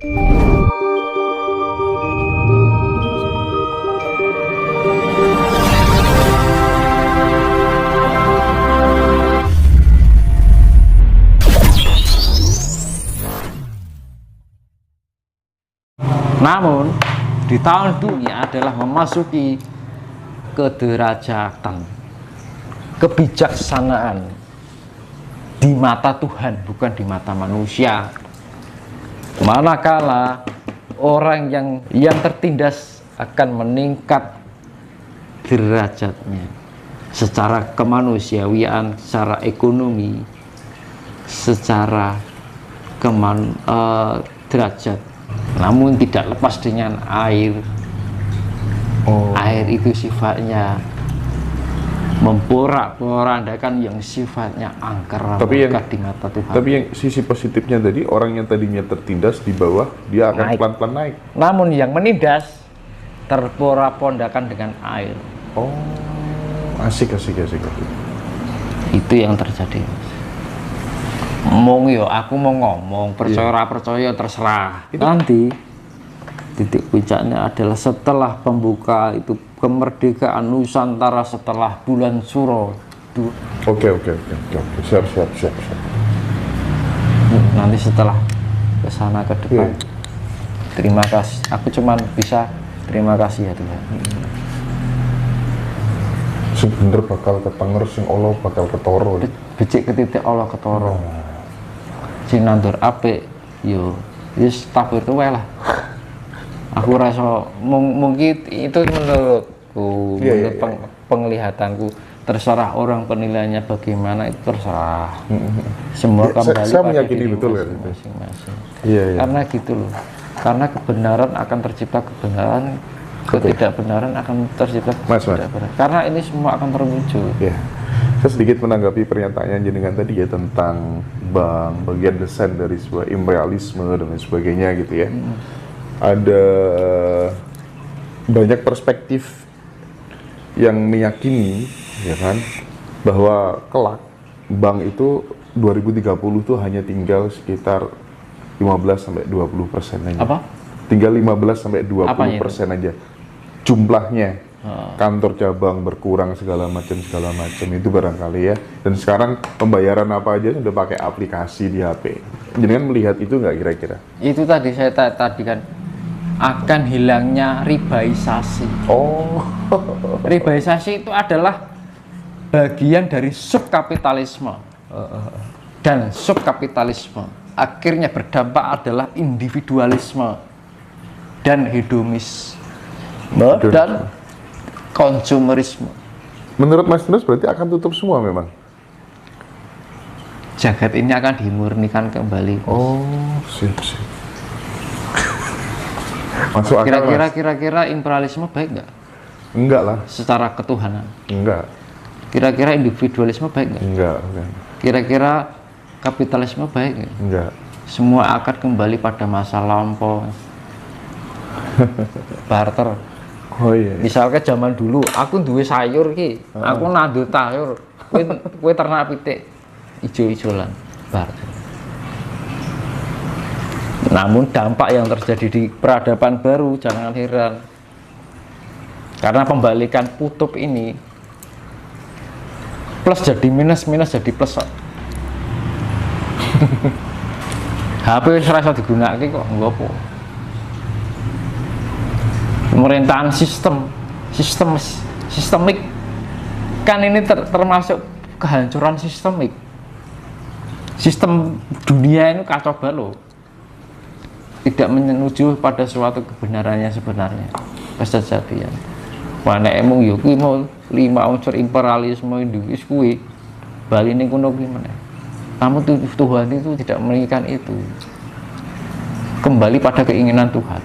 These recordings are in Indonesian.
Namun di tahun dunia adalah memasuki kederajatan, kebijaksanaan di mata Tuhan, bukan di mata manusia. Manakala orang yang tertindas akan meningkat derajatnya secara kemanusiaan, secara ekonomi, secara derajat. Namun tidak lepas dengan air. Air itu sifatnya memporak-porandakan yang sifatnya angker di mata Tuhan. Tapi yang sisi positifnya tadi, orang yang tadinya tertindas di bawah, dia akan pelan-pelan naik. Namun yang menindas terporak-porandakan dengan air. Oh, asik. Itu yang terjadi. Aku mau ngomong, percaya terserah. Nanti titik puncaknya adalah setelah pembuka itu kemerdekaan Nusantara, setelah bulan Suro. Oke. Siap. Nanti setelah kesana ke depan, terima kasih. Aku cuman bisa terima kasih ya Tuhan. Sebener bakal ketenger, sing Allah bakal ketoro. Becik ke titik Allah ketoro. Sing nandur apik yo wis tabur tuwe lah. Aku rasa mungkin itu menurutku, penglihatanku. Terserah orang penilaiannya bagaimana, itu terserah. Semua kembali pada diri masing-masing. Karena gitu loh. Karena kebenaran akan tercipta kebenaran, ketidakbenaran akan tercipta ketidakbenaran. Karena ini semua akan terwujud. Saya sedikit menanggapi pernyataan jenengan tadi ya tentang bank, bagian desain dari sebuah imperialisme dan lain sebagainya gitu ya. Ada banyak perspektif yang meyakini ya kan bahwa kelak bank itu 2030 tuh hanya tinggal sekitar 15-20% aja. Apa? Tinggal 15-20% aja jumlahnya. Kantor cabang berkurang segala macam itu barangkali ya. Dan sekarang pembayaran apa aja sudah pakai aplikasi di HP. Jenengan melihat itu nggak kira-kira? Itu tadi saya tadi kan akan hilangnya ribaisasi. Ribaisasi itu adalah bagian dari subkapitalisme. Dan subkapitalisme akhirnya berdampak adalah individualisme dan hedonisme dan konsumerisme. Menurut Mas Nus berarti akan tutup semua memang? Jagat ini akan dimurnikan kembali. Siap. Masuk akal. Kira-kira imperialisme baik nggak? Enggak lah. Secara ketuhanan? Enggak. Kira-kira individualisme baik nggak? Enggak. Kira-kira kapitalisme baik nggak? Enggak. Semua akan kembali pada masa lampau. Barter. Misalnya zaman dulu aku duwe sayur ki, aku nandur sayur, kue ternak pitik ijo-ijolan, barter. Namun dampak yang terjadi di peradaban baru jangan heran, karena pembalikan kutub ini plus jadi minus jadi plus. HP serasa digunakan kok nggak apa. Pemerintahan sistemik kan ini termasuk kehancuran sistemik. Sistem dunia ini kacau balau, tidak menuju pada suatu kebenarannya sebenarnya, kesejatian. Wana emang yo kuwi mau 5 unsur imperialisme Indonesia kuwi bali ning kono kuwi meneh. Namun Tuhan itu tidak menginginkan itu. Kembali pada keinginan Tuhan.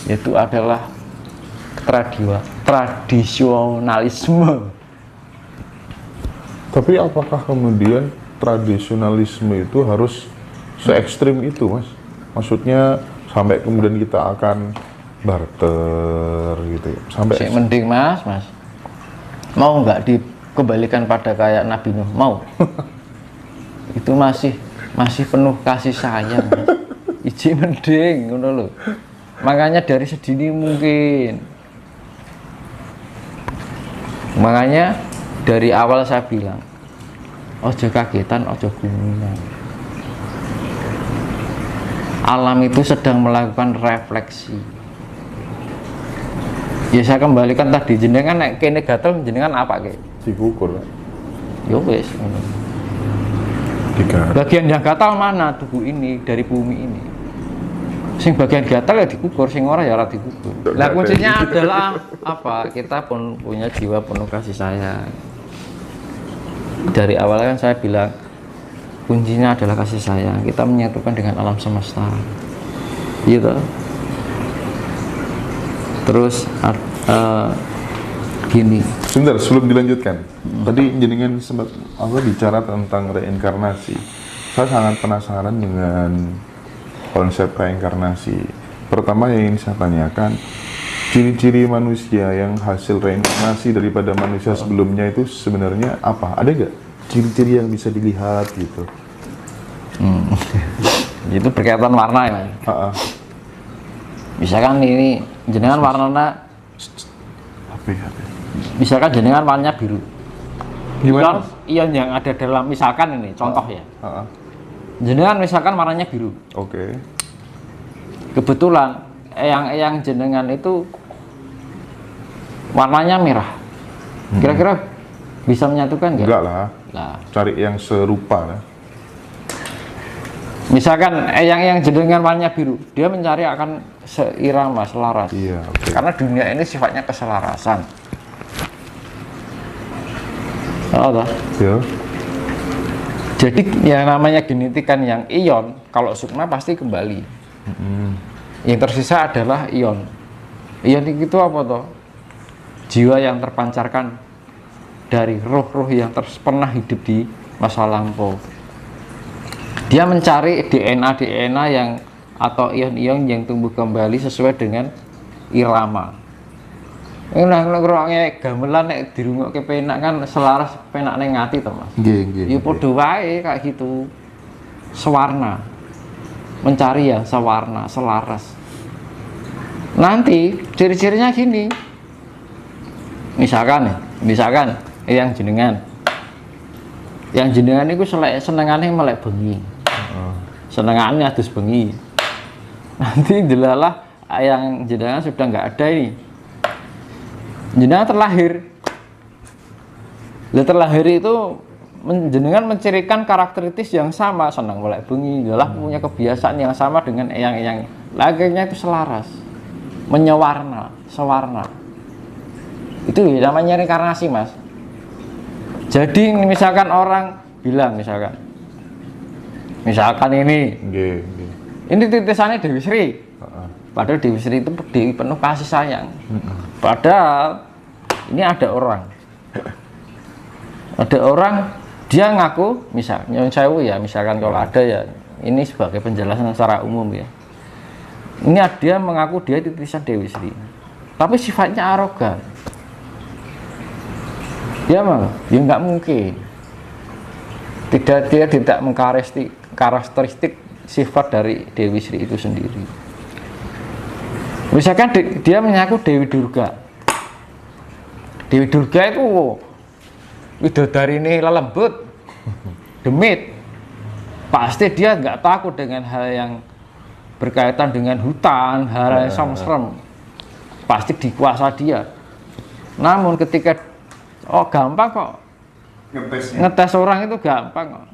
Itu adalah tradisionalisme. Tapi apakah kemudian tradisionalisme itu harus se ekstrim itu, Mas? Maksudnya sampai kemudian kita akan barter gitu ya? Sampai mending mas mau nggak dikembalikan pada kayak Nabi Nuh? Mau. Itu masih penuh kasih sayang, mas. biji mending ngono lho. Makanya dari sedini mungkin. Makanya dari awal saya bilang, ojo kagetan, ojo gumungan. Alam itu sedang melakukan refleksi. Ya saya kembalikan tadi, jenengan nek kene gatel jenengan apa ke? Dikukur. Yo wis. Bagian yang gatal mana tubuh ini dari bumi ini? Sing bagian gatal ya dikukur, sing ora ya ora dikukur. Lah kuncinya adalah apa? Kita pun punya jiwa penuh kasih sayang. Dari awal kan saya bilang kuncinya adalah kasih sayang. Kita menyatukan dengan alam semesta, gitu. Terus gini. Sebentar, sebelum dilanjutkan, tadi jenengan sempat bicara tentang reinkarnasi. Saya sangat penasaran dengan konsep reinkarnasi. Pertama yang ingin saya tanyakan, ciri-ciri manusia yang hasil reinkarnasi daripada manusia sebelumnya itu sebenarnya apa? Ada nggak ciri-ciri yang bisa dilihat gitu? Itu berkaitan warna ya. Misalkan ini jenengan warnanya, misalkan jenengan warnanya biru. Gimana? Ion yang ada dalam, misalkan ini contoh ya. Jenengan misalkan warnanya biru. Oke. Kebetulan yang jenengan itu warnanya merah. Kira-kira bisa menyatukan nggak? Enggak lah. Nah, Cari yang serupa lah. misalkan yang jenengan warnanya biru, dia mencari akan seirama, selaras. Iya, oke. Karena dunia ini sifatnya keselarasan. Oh, Ya. jadi yang namanya genetik kan yang ion, kalau sukma pasti kembali. Yang tersisa adalah ion. Ion itu apa toh? Jiwa yang terpancarkan dari roh-roh yang pernah hidup di masa lampau. Dia mencari DNA yang atau ion-ion yang tumbuh kembali sesuai dengan irama. Nah, ngrungokne gamelan nek dirungokke penak kan selaras penak ning ati to, Mas. Nggih. Ya padha wae kayak gitu. Sewarna. Mencari yang sewarna, selaras. Nanti ciri-cirinya gini. Misalkan yang jenengan itu senengane melek bengi. Senengane adus bengi. Nanti delalah yang jenengan sudah nggak ada ini. Jenengan terlahir itu jenengan mencirikan karakteristik yang sama, senang melek bengi, adalah punya kebiasaan yang sama dengan yang lakinya itu selaras, menyewarna, sewarna. Itu namanya reinkarnasi, Mas. Jadi misalkan orang bilang misalkan ini titisannya Dewi Sri. Padahal Dewi Sri itu dewi penuh kasih sayang. Padahal ini ada orang dia ngaku, misalnya sewu ya, misalkan kalau ada ya, ini sebagai penjelasan secara umum ya. Ini dia mengaku dia titisan Dewi Sri, tapi sifatnya arogan. Ya malah, ya nggak mungkin. Dia tidak mengkarakteristik sifat dari Dewi Sri itu sendiri. Misalkan dia mengaku Dewi Durga. Dewi Durga itu widodari ini lembut, demit. Pasti dia nggak takut dengan hal yang berkaitan dengan hutan, hal yang serem. Pasti dikuasa dia. Namun ketika gampang kok ngetes orang itu gampang kok.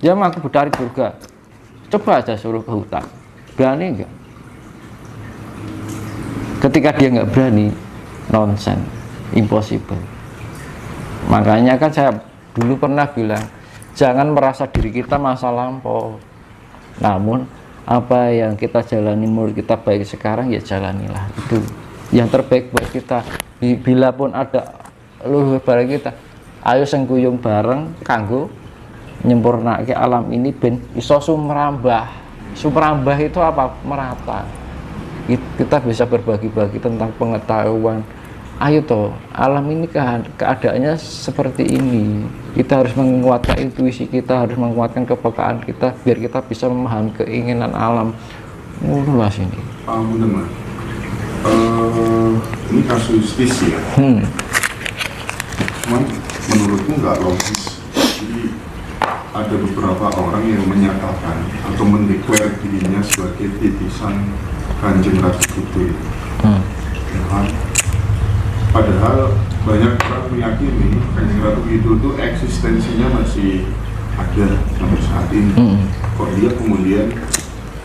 Dia mengaku Betari Durga. Coba aja suruh ke hutan, berani nggak? Ketika dia nggak berani, nonsen, impossible. Makanya kan saya dulu pernah bilang, jangan merasa diri kita masa lampau. Namun apa yang kita jalani menurut kita baik sekarang, ya jalanilah itu yang terbaik buat kita. Bila pun ada luhur bareng kita, ayo sengkuyung bareng kanggo nyempurnake alam ini ben iso sumrambah. Sumrambah itu apa? Merata. Kita bisa berbagi-bagi tentang pengetahuan, ayo toh, alam ini keadaannya seperti ini, kita harus menguatkan intuisi kita, harus menguatkan kepekaan kita biar kita bisa memahami keinginan alam. Luas ini. Bener Mas. Ini kasuistis ya. Cuman menurutku nggak logis. Jadi ada beberapa orang yang menyatakan atau mendeklar dirinya sebagai titisan Kanjeng Ratu Kidul. Ya kan? Padahal banyak orang meyakini Kanjeng Ratu Kidul itu eksistensinya masih ada sampai saat ini. Kok dia kemudian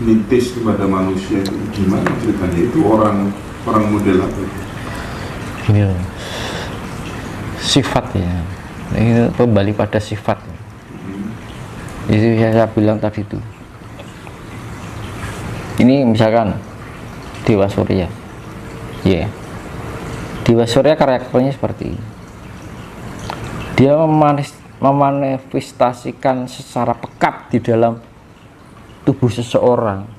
mitis kepada manusia itu gimana ceritanya? Itu orang model apa itu? Gini loh, sifat ya, ini kembali pada sifat. Itu saya bilang tadi itu. Ini misalkan Dewa Surya, ya, Dewa Surya karakternya seperti ini. Dia memanifestasikan secara pekat di dalam tubuh seseorang.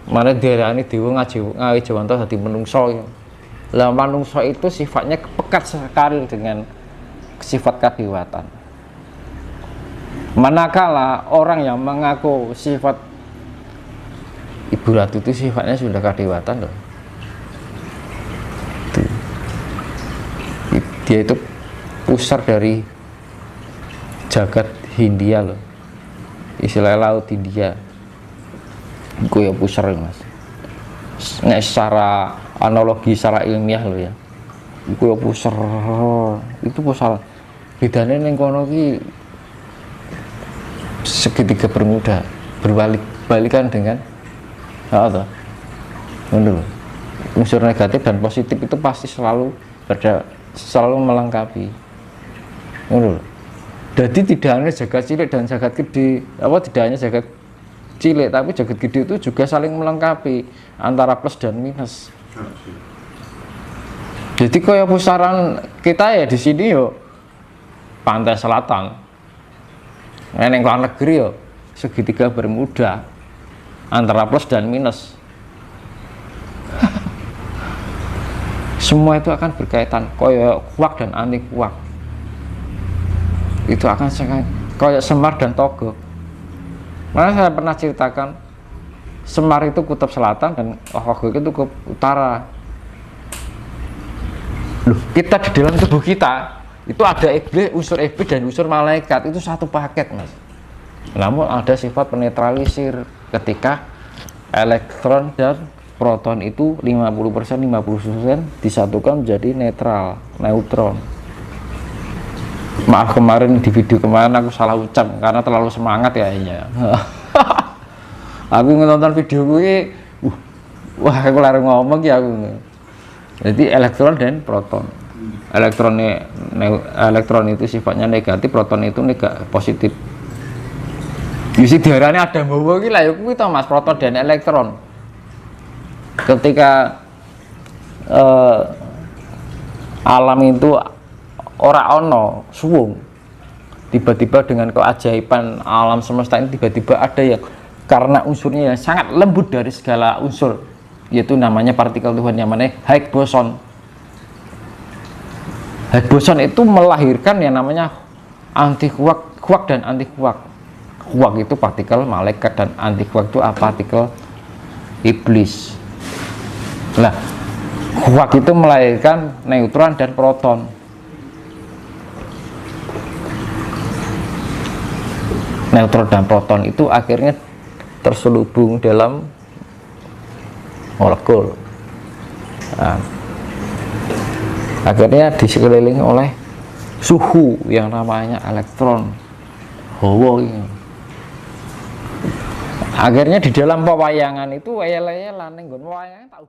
Mana daerah ini Dewa ngawi Jawanto dadi menungso. Lah manungso itu sifatnya pekat sekali dengan sifat kadewatan. Manakala orang yang mengaku sifat Ibu Ratu itu sifatnya sudah kadewatan loh. Dia itu pusar dari jagat Hindia loh. Istilah laut Hindia. Iku ya pusar Mas. Nek secara analogi secara ilmiah loh ya. Iku ya pusar. Itu pusar. Bedanya ning kono ki segitiga bermuda, balikan dengan apa? Menurut unsur negatif dan positif itu pasti selalu melengkapi. Menurut. Jadi tidak hanya jagat cilik dan jagat gede, tidak hanya jagat cilik tapi jagat gede itu juga saling melengkapi antara plus dan minus. Jadi kayak pusaran kita ya di sini yo pantai selatan. Neng luar negeri yo segitiga bermuda antara plus dan minus. Semua itu akan berkaitan koyo kuak dan anti kuak. Itu akan sangat koyo Semar dan Togog. Mana saya pernah ceritakan Semar itu kutub selatan dan Togog itu kutub utara. Loh, kita di dalam tubuh kita itu ada iblis, unsur iblis dan unsur malaikat itu satu paket Mas. Namun ada sifat penetralisir ketika elektron dan proton itu 50% disatukan menjadi neutron. Maaf kemarin di video kemarin aku salah ucap karena terlalu semangat kayaknya. Aku nonton video gue, wah aku lari ngomong ya aku. Jadi elektron dan proton. Elektron itu sifatnya negatif, proton itu positif. Isi diarane ada bawa iki lah ya kuwi to Mas, proton dan elektron. Ketika alam itu ora ono suwung, tiba-tiba dengan keajaiban alam semesta ini tiba-tiba ada yang karena unsurnya yang sangat lembut dari segala unsur, yaitu namanya partikel Tuhan yang namanya Higgs boson. Higgs boson itu melahirkan yang namanya anti kuak dan anti kuak. Kuak itu partikel malaikat dan anti kuak itu partikel iblis. Nah, kuak itu melahirkan neutron dan proton. Neutron dan proton itu akhirnya terselubung dalam molekul. Nah, akhirnya disekelilingi oleh suhu yang namanya elektron. Hawa ini. Akhirnya di dalam pewayangan itu wayang-wayangan ning nggon pewayangan tak